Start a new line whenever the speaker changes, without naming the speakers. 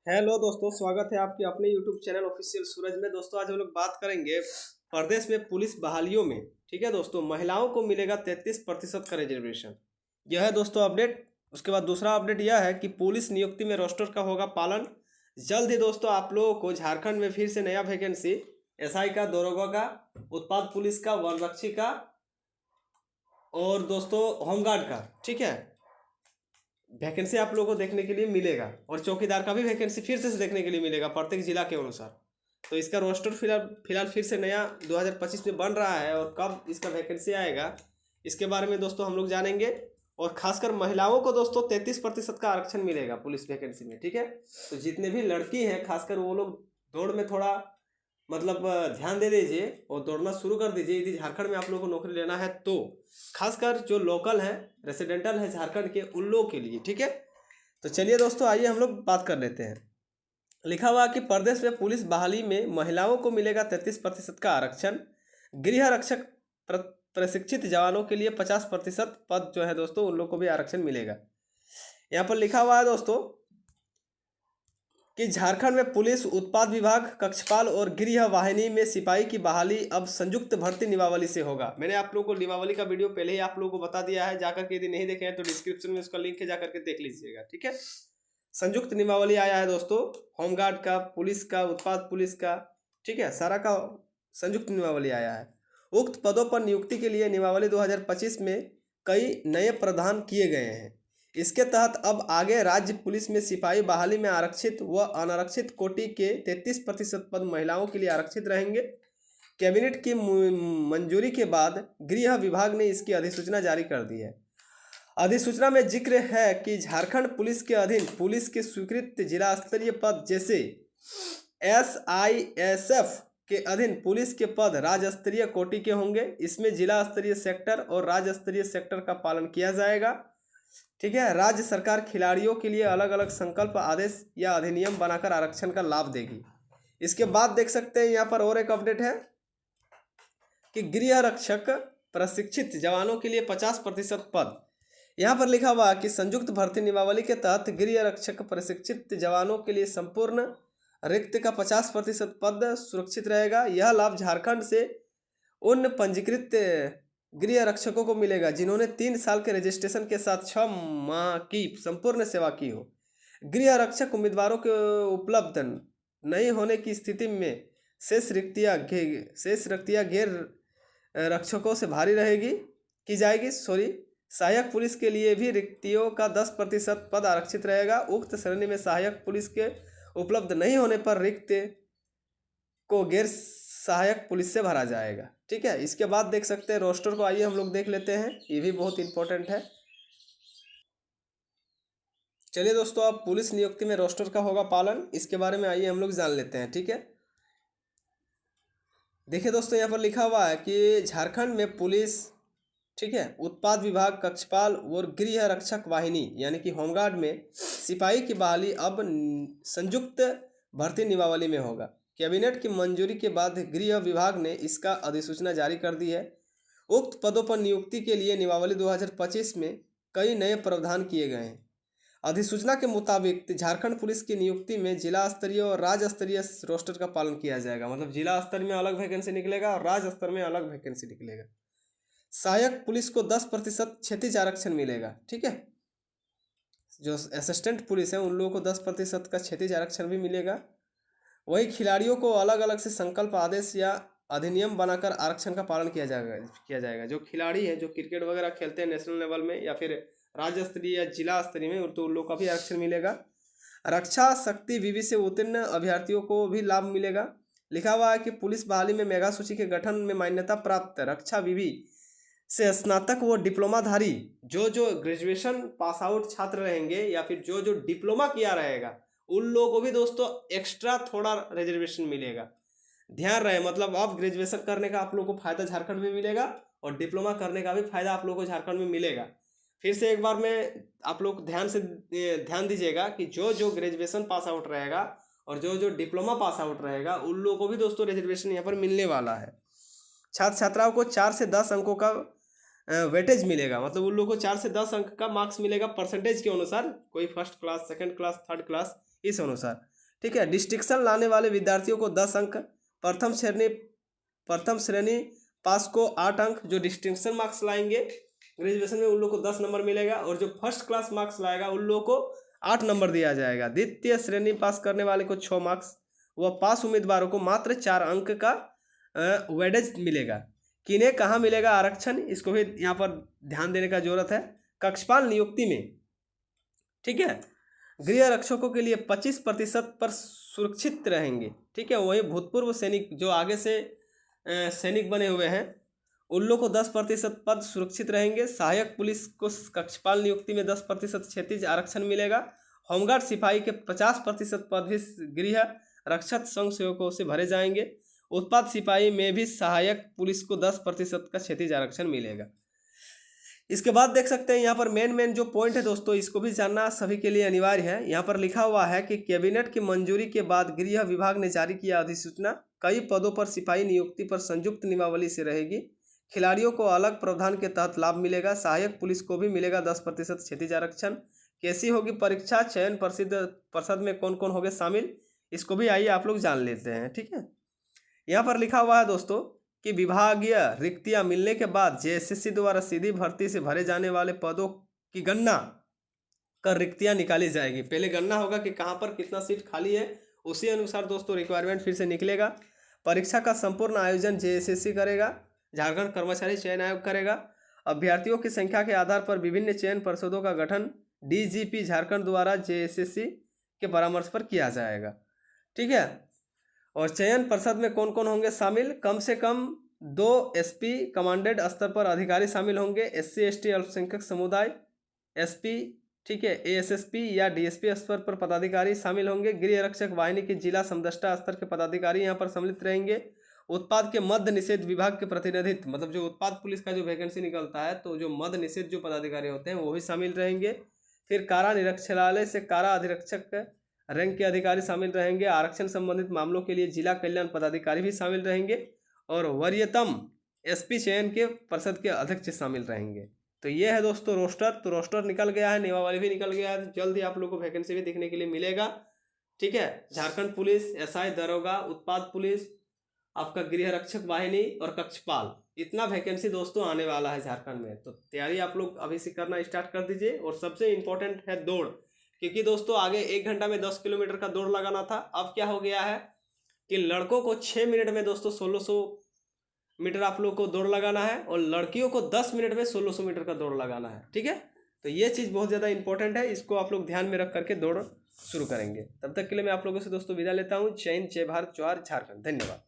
Hello दोस्तों, स्वागत है आपके अपने यूट्यूब चैनल ऑफिशियल सूरज में। दोस्तों आज हम लोग बात करेंगे प्रदेश में पुलिस बहालियों में। ठीक है दोस्तों, महिलाओं को मिलेगा 33% का रिजर्वेशन। यह है दोस्तों अपडेट। उसके बाद दूसरा अपडेट यह है कि पुलिस नियुक्ति में रोस्टर का होगा पालन। जल्द ही दोस्तों आप लोगों को झारखंड में फिर से नया वैकेंसी एसआई का, दरोगा का, उत्पाद पुलिस का, वनरक्षी का और दोस्तों होमगार्ड का, ठीक है, वैकेंसी आप लोगों को देखने के लिए मिलेगा। और चौकीदार का भी वैकेंसी फिर से देखने के लिए मिलेगा प्रत्येक जिला के अनुसार। तो इसका रोस्टर फिलहाल फिर से नया 2025 में बन रहा है और कब इसका वैकेंसी आएगा इसके बारे में दोस्तों हम लोग जानेंगे। और खासकर महिलाओं को दोस्तों 33% का आरक्षण मिलेगा पुलिस वैकेंसी में। ठीक है, तो जितने भी लड़की हैं खासकर वो लोग दौड़ में थोड़ा मतलब ध्यान दे दीजिए और दौड़ना शुरू कर दीजिए यदि झारखंड में आप लोगों को नौकरी लेना है तो। खासकर जो लोकल है, रेसिडेंटल है झारखंड के, उन लोगों के लिए। ठीक है, तो चलिए दोस्तों आइए हम लोग बात कर लेते हैं। लिखा हुआ कि प्रदेश में पुलिस बहाली में महिलाओं को मिलेगा 33% का आरक्षण। गृह रक्षक प्रशिक्षित जवानों के लिए 50% पद जो है दोस्तों उन लोग को भी आरक्षण मिलेगा। यहाँ पर लिखा हुआ है दोस्तों कि झारखंड में पुलिस, उत्पाद विभाग, कक्षपाल और गृह वाहिनी में सिपाही की बहाली अब संयुक्त भर्ती नियमावली से होगा। मैंने आप लोगों को नियमावली का वीडियो पहले ही आप लोगों को बता दिया है, जाकर के यदि नहीं देखे हैं तो डिस्क्रिप्शन में उसका लिंक है, जाकर के देख लीजिएगा। ठीक है, संयुक्त नियमावली आया है दोस्तों, होमगार्ड का, पुलिस का, उत्पाद पुलिस का, ठीक है, सारा का संयुक्त नियमावली आया है। उक्त पदों पर नियुक्ति के लिए नियमावली 2025 में कई नए प्रावधान किए गए हैं। इसके तहत अब आगे राज्य पुलिस में सिपाही बहाली में आरक्षित व अनारक्षित कोटि के 33% पद महिलाओं के लिए आरक्षित रहेंगे। कैबिनेट की मंजूरी के बाद गृह विभाग ने इसकी अधिसूचना जारी कर दी है। अधिसूचना में जिक्र है कि झारखंड पुलिस के अधीन पुलिस के स्वीकृत जिला स्तरीय पद जैसे SISF के अधीन पुलिस के पद राज्य स्तरीय कोटि के होंगे। इसमें जिला स्तरीय सेक्टर और राज्य स्तरीय सेक्टर का पालन किया जाएगा। ठीक है, राज्य सरकार खिलाड़ियों के लिए अलग अलग संकल्प, आदेश या अधिनियम बनाकर आरक्षण का लाभ देगी। इसके बाद देख सकते हैं यहाँ पर और एक अपडेट है कि गृह रक्षक प्रशिक्षित जवानों के लिए 50% पद। यहाँ पर लिखा हुआ कि संयुक्त भर्ती नियमावली के तहत गृह रक्षक प्रशिक्षित जवानों के लिए संपूर्ण रिक्त का 50% पद सुरक्षित रहेगा। यह लाभ झारखंड से उन पंजीकृत गृह रक्षकों को मिलेगा जिन्होंने 3 साल के रजिस्ट्रेशन के साथ 6 माह की संपूर्ण सेवा की हो। गृह रक्षक उम्मीदवारों के उपलब्ध नहीं होने की स्थिति में शेष रिक्तियाँ गैर रक्षकों से भारी की जाएगी। सहायक पुलिस के लिए भी रिक्तियों का 10% पद आरक्षित रहेगा। उक्त श्रेणी में सहायक पुलिस के उपलब्ध नहीं होने पर रिक्त को गैर सहायक पुलिस से भरा जाएगा। ठीक है, इसके बाद देख सकते हैं रोस्टर को, आइए हम लोग देख लेते हैं, ये भी बहुत इंपॉर्टेंट है। चलिए दोस्तों, अब पुलिस नियुक्ति में रोस्टर का होगा पालन, इसके बारे में आइए हम लोग जान लेते हैं। ठीक है, देखिए दोस्तों यहाँ पर लिखा हुआ है कि झारखंड में पुलिस, ठीक है, उत्पाद विभाग, कक्षपाल और गृह रक्षक वाहिनी यानी कि होमगार्ड में सिपाही की बहाली अब संयुक्त भर्ती नियमावली में होगा। कैबिनेट की मंजूरी के बाद गृह विभाग ने इसका अधिसूचना जारी कर दी है। उक्त पदों पर नियुक्ति के लिए नियमावली 2025 में कई नए प्रावधान किए गए हैं। अधिसूचना के मुताबिक झारखंड पुलिस की नियुक्ति में जिला स्तरीय और राज्य स्तरीय रोस्टर का पालन किया जाएगा। मतलब जिला स्तर में अलग वैकेंसी निकलेगा और राज्य स्तर में अलग वैकेंसी निकलेगा। सहायक पुलिस को 10% क्षैतिज आरक्षण मिलेगा। ठीक है, जो असिस्टेंट पुलिस है उन लोगों को 10% का क्षैतिज आरक्षण भी मिलेगा। वही खिलाड़ियों को अलग अलग से संकल्प, आदेश या अधिनियम बनाकर आरक्षण का पालन किया जाएगा। जो खिलाड़ी हैं, जो क्रिकेट वगैरह खेलते हैं नेशनल लेवल में या फिर राज्य स्तरीय या जिला स्तरीय में, तो उन लोगों का भी आरक्षण मिलेगा। रक्षा शक्ति विवि से उत्तीर्ण अभ्यर्थियों को भी लाभ मिलेगा। लिखा हुआ है कि पुलिस बहाली में मेगा सूची के गठन में मान्यता प्राप्त रक्षा विवि से स्नातक व डिप्लोमाधारी जो ग्रेजुएशन पास आउट छात्र रहेंगे या फिर जो डिप्लोमा किया रहेगा उन लोगों को भी दोस्तों एक्स्ट्रा थोड़ा रिजर्वेशन मिलेगा। ध्यान रहे, मतलब अब ग्रेजुएशन करने का आप लोगों को फायदा झारखंड में मिलेगा और डिप्लोमा करने का भी फायदा आप लोगों को झारखंड में मिलेगा। फिर से एक बार में आप लोग ध्यान दीजिएगा कि जो ग्रेजुएशन पास आउट रहेगा और जो डिप्लोमा पास आउट रहेगा उन लोगों को भी दोस्तों रिजर्वेशन यहाँ पर मिलने वाला है। छात्र छात्राओं को 4 से 10 अंकों का वेटेज मिलेगा। मतलब उन लोगों को 4 से 10 अंक का मार्क्स मिलेगा परसेंटेज के अनुसार, कोई first class, second class, third class, इस अनुसार। ठीक है। डिस्टिंक्शन लाने वाले विद्यार्थियों को 10 अंक, प्रथम श्रेणी पास को 8 अंक, जो डिस्टिंक्शन मार्क्स लाएंगे ग्रेजुएशन में उन लोगों को 10 नंबर मिलेगा, और जो फर्स्ट क्लास मार्क्स लाएगा उन लोगों को 8 नंबर दिया जाएगा। द्वितीय श्रेणी पास करने वाले को 6 मार्क्स, व पास उम्मीदवारों को मात्र 4 अंक का वेटेज मिलेगा। किन्हें कहाँ मिलेगा आरक्षण, इसको भी यहाँ पर ध्यान देने का जरूरत है। कक्षपाल नियुक्ति में, ठीक है, गृह रक्षकों के लिए 25% पर सुरक्षित रहेंगे, ठीक है। वही भूतपूर्व सैनिक जो आगे से सैनिक बने हुए हैं उन लोग को 10% पद सुरक्षित रहेंगे। सहायक पुलिस को कक्षपाल नियुक्ति में 10% क्षैतिज आरक्षण मिलेगा। होमगार्ड सिपाही के 50% पद भी गृह रक्षक संघ सेवकों से भरे जाएंगे। उत्पाद सिपाही में भी सहायक पुलिस को 10% का क्षैतिज आरक्षण मिलेगा। इसके बाद देख सकते हैं यहाँ पर मेन जो पॉइंट है दोस्तों, इसको भी जानना सभी के लिए अनिवार्य है। यहाँ पर लिखा हुआ है कि कैबिनेट की मंजूरी के बाद गृह विभाग ने जारी किया अधिसूचना, कई पदों पर सिपाही नियुक्ति पर संयुक्त नियमावली से रहेगी। खिलाड़ियों को अलग प्रावधान के तहत लाभ मिलेगा। सहायक पुलिस को भी मिलेगा 10% क्षैतिज आरक्षण। कैसी होगी परीक्षा, चयन परिषद में कौन कौन होंगे शामिल, इसको भी आइए आप लोग जान लेते हैं, ठीक है। यहाँ पर लिखा हुआ है दोस्तों कि विभागीय रिक्तियां मिलने के बाद जेएसएससी द्वारा सीधी भर्ती से भरे जाने वाले पदों की गणना कर रिक्तियां निकाली जाएगी। पहले गणना होगा कि कहां पर कितना सीट खाली है, उसी अनुसार दोस्तों रिक्वायरमेंट फिर से निकलेगा। परीक्षा का संपूर्ण आयोजन जेएसएससी करेगा, झारखंड कर्मचारी चयन आयोग करेगा। अभ्यर्थियों की संख्या के आधार पर विभिन्न चयन परिषदों का गठन डीजीपी झारखंड द्वारा जेएसएससी के परामर्श पर किया जाएगा, ठीक है। और चयन परिषद में कौन कौन होंगे शामिल, कम से कम 2 एसपी कमांडेंट स्तर पर अधिकारी शामिल होंगे। एससी एसटी अल्पसंख्यक समुदाय एसपी, ठीक है, एएसएसपी या डीएसपी स्तर पर पदाधिकारी शामिल होंगे। गृह रक्षक वाहिनी के जिला समदष्टा स्तर के पदाधिकारी यहाँ पर सम्मिलित रहेंगे। उत्पाद के मद्य निषेध विभाग के प्रतिनिधित्व, मतलब जो उत्पाद पुलिस का जो वैकेंसी निकलता है तो जो मद्य निषेध जो पदाधिकारी होते हैं वो भी शामिल रहेंगे। फिर कारा निरीक्षणालय से कारा अधीक्षक रैंक के अधिकारी शामिल रहेंगे। आरक्षण संबंधित मामलों के लिए जिला कल्याण पदाधिकारी भी शामिल रहेंगे, और वरीयतम एसपी चयन के परिषद के अध्यक्ष शामिल रहेंगे। तो ये है दोस्तों रोस्टर। तो रोस्टर निकल गया है, नियमावली भी निकल गया है, जल्द ही आप लोगों को वैकेंसी भी देखने के लिए मिलेगा, ठीक है। झारखंड पुलिस, एसआई दरोगा, उत्पाद पुलिस, आपका गृह रक्षक वाहिनी और कक्षपाल, इतना वैकेंसी दोस्तों आने वाला है झारखंड में। तो तैयारी आप लोग अभी से करना स्टार्ट कर दीजिए। और सबसे इम्पोर्टेंट है दौड़, क्योंकि दोस्तों आगे 1 घंटा में 10 किलोमीटर का दौड़ लगाना था, अब क्या हो गया है कि लड़कों को 6 मिनट में दोस्तों 1600 मीटर आप लोग को दौड़ लगाना है, और लड़कियों को 10 मिनट में 1600 मीटर का दौड़ लगाना है, ठीक है। तो ये चीज़ बहुत ज़्यादा इंपॉर्टेंट है, इसको आप लोग ध्यान में रख करके दौड़ शुरू करेंगे। तब तक के लिए मैं आप लोगों से दोस्तों विदा लेता हूँ। जय हिंद, जय भारत, जय झारखंड, धन्यवाद।